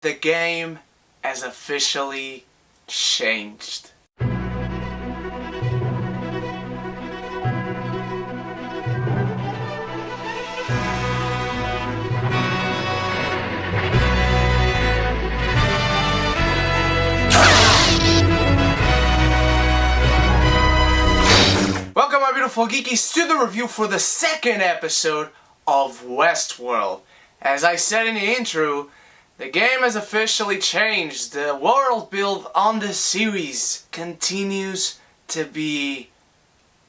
The game has officially changed. Welcome, my beautiful geekies, to the review for the second episode of Westworld. As I said in the intro, the game has officially changed. The world build on the series continues to be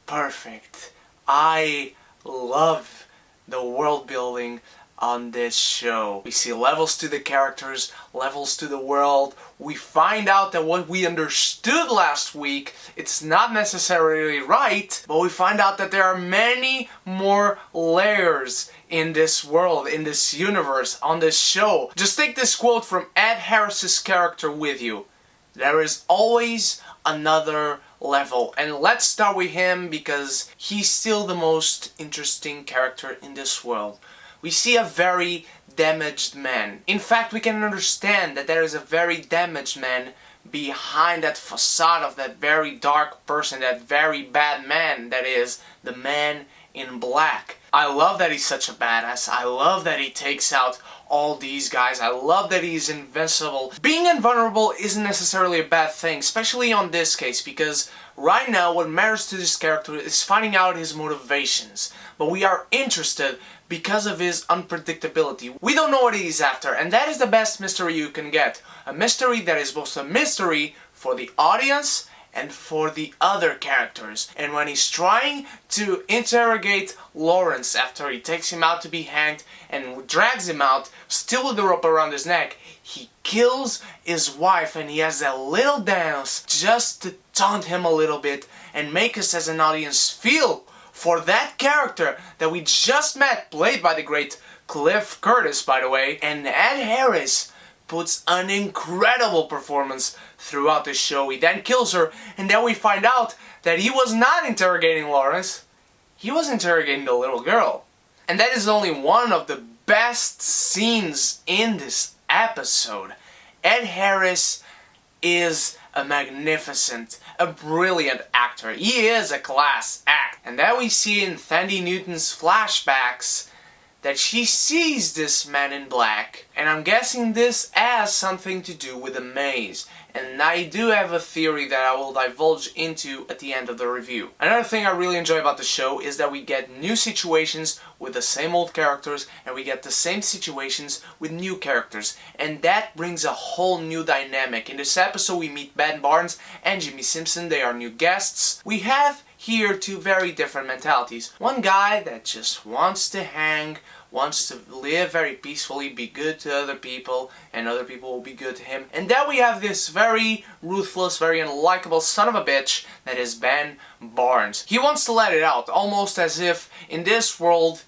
perfect. I love the world building on this show. We see levels to the characters, levels to the world. We find out that what we understood last week, it's not necessarily right, but we find out that there are many more layers in this world, in this universe, on this show. Just take this quote from Ed Harris's character with you. There is always another level. And let's start with him because he's still the most interesting character in this world. We see a very damaged man. In fact, we can understand that there is a very damaged man behind that facade of that very dark person, that very bad man that is the man in black. I love that he's such a badass. I love that he takes out all these guys. I love that he's invincible. Being invulnerable isn't necessarily a bad thing, especially on this case, because right now what matters to this character is finding out his motivations. But we are interested because of his unpredictability. We don't know what he's after, and that is the best mystery you can get. A mystery that is both a mystery for the audience and for the other characters. And when he's trying to interrogate Lawrence after he takes him out to be hanged and drags him out, still with the rope around his neck, he kills his wife and he has that little dance just to taunt him a little bit and make us as an audience feel for that character that we just met, played by the great Cliff Curtis, by the way. And Ed Harris puts an incredible performance throughout the show. He then kills her, and then we find out that he was not interrogating Lawrence. He was interrogating the little girl. And that is only one of the best scenes in this episode. Ed Harris is a magnificent, a brilliant actor. He is a class act. And then we see in Thandie Newton's flashbacks that she sees this man in black, and I'm guessing this has something to do with the maze. And I do have a theory that I will divulge into at the end of the review. Another thing I really enjoy about the show is that we get new situations with the same old characters, and we get the same situations with new characters, and that brings a whole new dynamic. In this episode we meet Ben Barnes and Jimmy Simpson. They are new guests. We have here two very different mentalities. One guy that just wants to hang, wants to live very peacefully, be good to other people, and other people will be good to him. And then we have this very ruthless, very unlikable son of a bitch that is Ben Barnes. He wants to let it out, almost as if in this world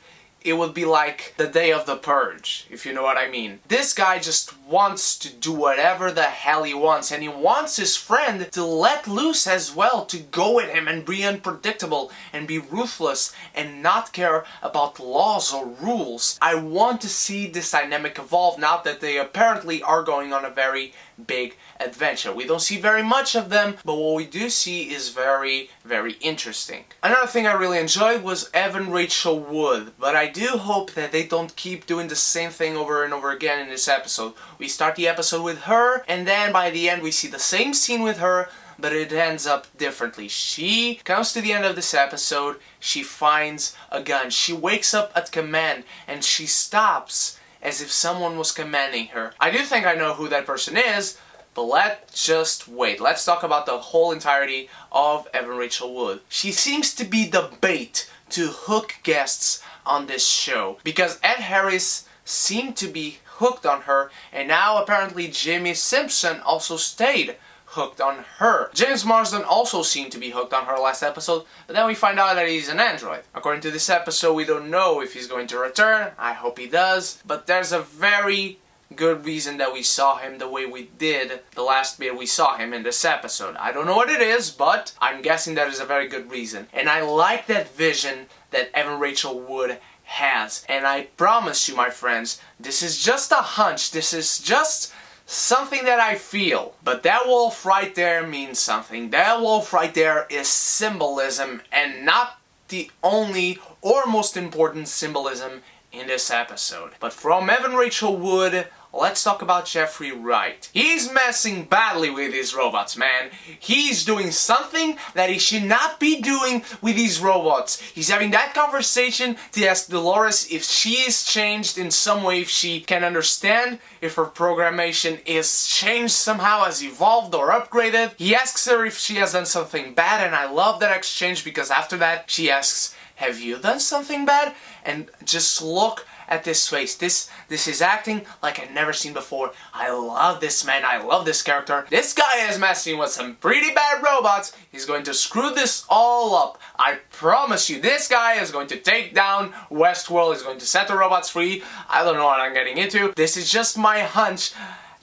it would be like the day of the purge, if you know what I mean. This guy just wants to do whatever the hell he wants, and he wants his friend to let loose as well, to go with him and be unpredictable and be ruthless and not care about laws or rules. I want to see this dynamic evolve now that they apparently are going on a very big adventure. We don't see very much of them, but what we do see is very, very interesting. Another thing I really enjoyed was Evan Rachel Wood, but I do hope that they don't keep doing the same thing over and over again in this episode. We start the episode with her, and then by the end we see the same scene with her, but it ends up differently. She comes to the end of this episode, she finds a gun, she wakes up at command, and she stops as if someone was commanding her. I do think I know who that person is, but let's just wait. Let's talk about the whole entirety of Evan Rachel Wood. She seems to be the bait to hook guests on this show, because Ed Harris seemed to be hooked on her, and now apparently Jimmy Simpson also stayed hooked on her. James Marsden also seemed to be hooked on her last episode, but then we find out that he's an android. According to this episode, we don't know if he's going to return. I hope he does, but there's a very good reason that we saw him the way we did the last bit we saw him in this episode. I don't know what it is, but I'm guessing that is a very good reason. And I like that vision that Evan Rachel Wood has. And I promise you, my friends, this is just a hunch. This is just something that I feel. But that wolf right there means something. That wolf right there is symbolism, and not the only or most important symbolism in this episode. But from Evan Rachel Wood, let's talk about Jeffrey Wright. He's messing badly with these robots, man. He's doing something that he should not be doing with these robots. He's having that conversation to ask Dolores if she is changed in some way, if she can understand, if her programmation is changed somehow, has evolved or upgraded. He asks her if she has done something bad, and I love that exchange because after that she asks, "Have you done something bad?" And just look at this face. This is acting like I've never seen before. I love this man. I love this character. This guy is messing with some pretty bad robots. He's going to screw this all up. I promise you, this guy is going to take down Westworld. He's going to set the robots free. I don't know what I'm getting into. This is just my hunch.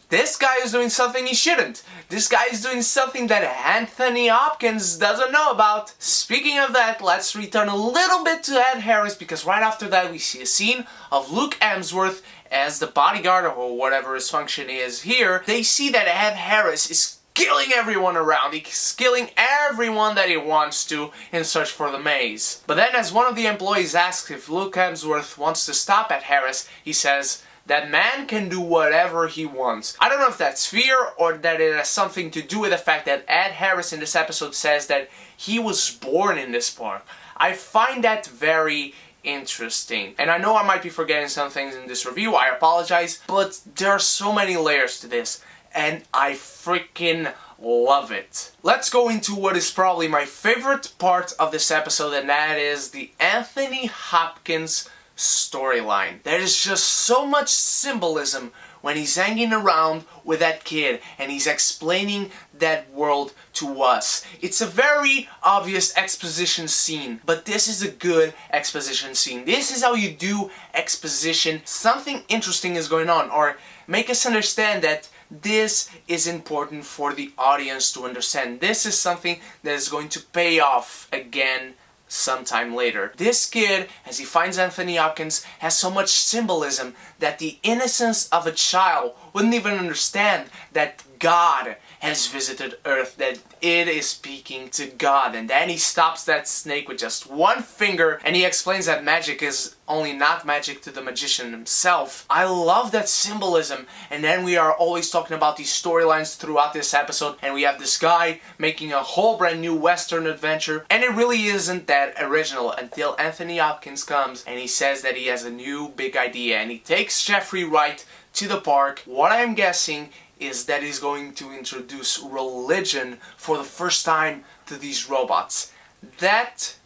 This guy is doing something he shouldn't. This guy is doing something that Anthony Hopkins doesn't know about. Speaking of that, let's return a little bit to Ed Harris, because right after that we see a scene of Luke Hemsworth as the bodyguard or whatever his function is here. They see that Ed Harris is killing everyone around. He's killing everyone that he wants to in search for the maze. But then as one of the employees asks if Luke Hemsworth wants to stop Ed Harris, he says, "That man can do whatever he wants." I don't know if that's fear or that it has something to do with the fact that Ed Harris in this episode says that he was born in this park. I find that very interesting. And I know I might be forgetting some things in this review, I apologize, but there are so many layers to this, and I freaking love it. Let's go into what is probably my favorite part of this episode, and that is the Anthony Hopkins storyline. There is just so much symbolism when he's hanging around with that kid and he's explaining that world to us. It's a very obvious exposition scene, but this is a good exposition scene. This is how you do exposition. Something interesting is going on, or make us understand that this is important for the audience to understand. This is something that is going to pay off again sometime later. This kid, as he finds Anthony Hopkins, has so much symbolism that the innocence of a child wouldn't even understand that God has visited Earth, that it is speaking to God. And then he stops that snake with just one finger, and he explains that magic is only not magic to the magician himself. I love that symbolism. And then we are always talking about these storylines throughout this episode, and we have this guy making a whole brand new Western adventure, and it really isn't that original until Anthony Hopkins comes and he says that he has a new big idea, and he takes Jeffrey Wright to the park. What I'm guessing is that he's going to introduce religion for the first time to these robots. That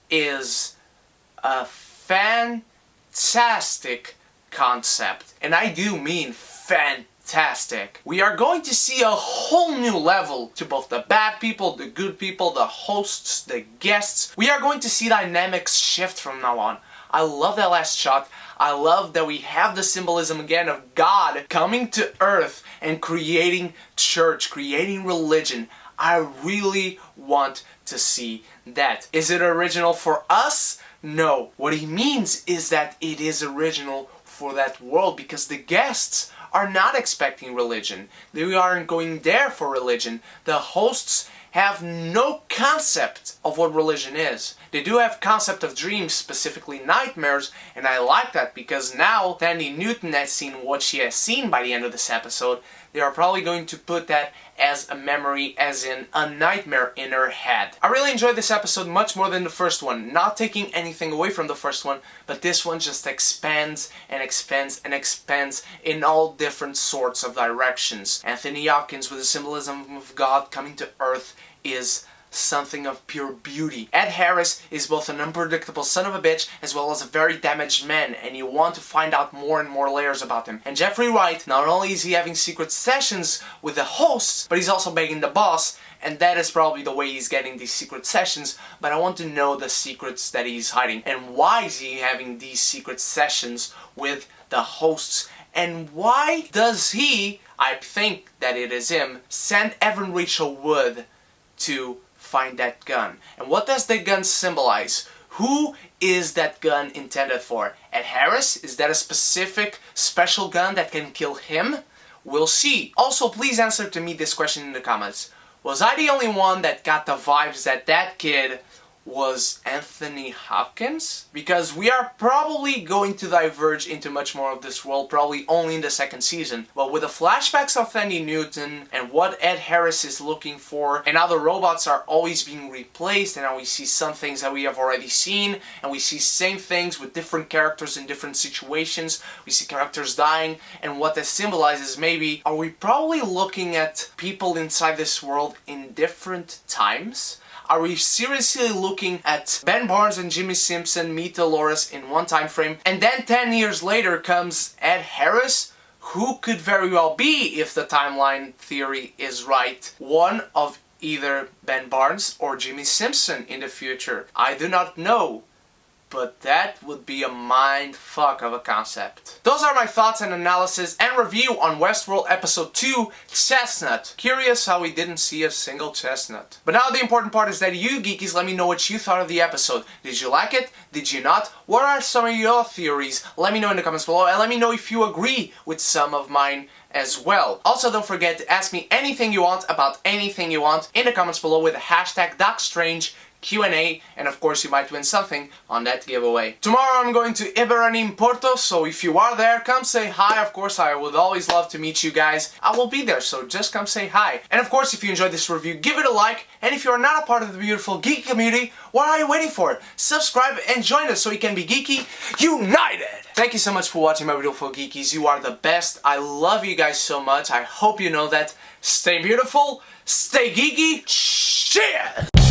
is a fantastic concept, and I do mean fantastic. We are going to see a whole new level to both the bad people, the good people, the hosts, the guests. We are going to see dynamics shift from now on. I love that last shot. I love that we have the symbolism again of God coming to Earth and creating church, creating religion. I really want to see that. Is it original for us? No. What he means is that it is original for that world, because the guests are not expecting religion. They aren't going there for religion. The hosts have no concept of what religion is. They do have concept of dreams, specifically nightmares, and I like that because now Thandie Newton has seen what she has seen by the end of this episode. They are probably going to put that as a memory, as in a nightmare in her head. I really enjoyed this episode much more than the first one, not taking anything away from the first one, but this one just expands and expands and expands in all different sorts of directions. Anthony Hopkins with the symbolism of God coming to Earth is something of pure beauty. Ed Harris is both an unpredictable son of a bitch as well as a very damaged man, and you want to find out more and more layers about him. And Jeffrey Wright, not only is he having secret sessions with the hosts, but he's also begging the boss, and that is probably the way he's getting these secret sessions, but I want to know the secrets that he's hiding, and why is he having these secret sessions with the hosts, and why does he, I think that it is him, send Evan Rachel Wood to find that gun? And what does the gun symbolize? Who is that gun intended for? Ed Harris? Is that a specific special gun that can kill him? we'll see. Also, please answer to me this question in the comments. Was I the only one that got the vibes that that kid was Anthony Hopkins? Because we are probably going to diverge into much more of this world, probably only in the second season. But with the flashbacks of Thandie Newton and what Ed Harris is looking for, and how the robots are always being replaced, and how we see some things that we have already seen, and we see same things with different characters in different situations, we see characters dying, and what that symbolizes, maybe, are we probably looking at people inside this world in different times? Are we seriously looking at Ben Barnes and Jimmy Simpson meet Dolores in one time frame, and then 10 years later comes Ed Harris, who could very well be, if the timeline theory is right, one of either Ben Barnes or Jimmy Simpson in the future? I do not know, but that would be a mind fuck of a concept. Those are my thoughts and analysis and review on Westworld Episode 2, Chestnut. Curious how we didn't see a single chestnut. But now the important part is that you geekies let me know what you thought of the episode. Did you like it? Did you not? What are some of your theories? Let me know in the comments below, and let me know if you agree with some of mine as well. Also, don't forget to ask me anything you want about anything you want in the comments below with the hashtag DocStrange Q&A, and of course you might win something on that giveaway. Tomorrow I'm going to Iberani Porto, so if you are there, come say hi. Of course, I would always love to meet you guys. I will be there, so just come say hi. And of course, if you enjoyed this review, give it a like, and if you are not a part of the beautiful geeky community, what are you waiting for? Subscribe and join us so you can be geeky united! Thank you so much for watching, my beautiful geekies. You are the best. I love you guys so much. I hope you know that. Stay beautiful, stay geeky, cheers!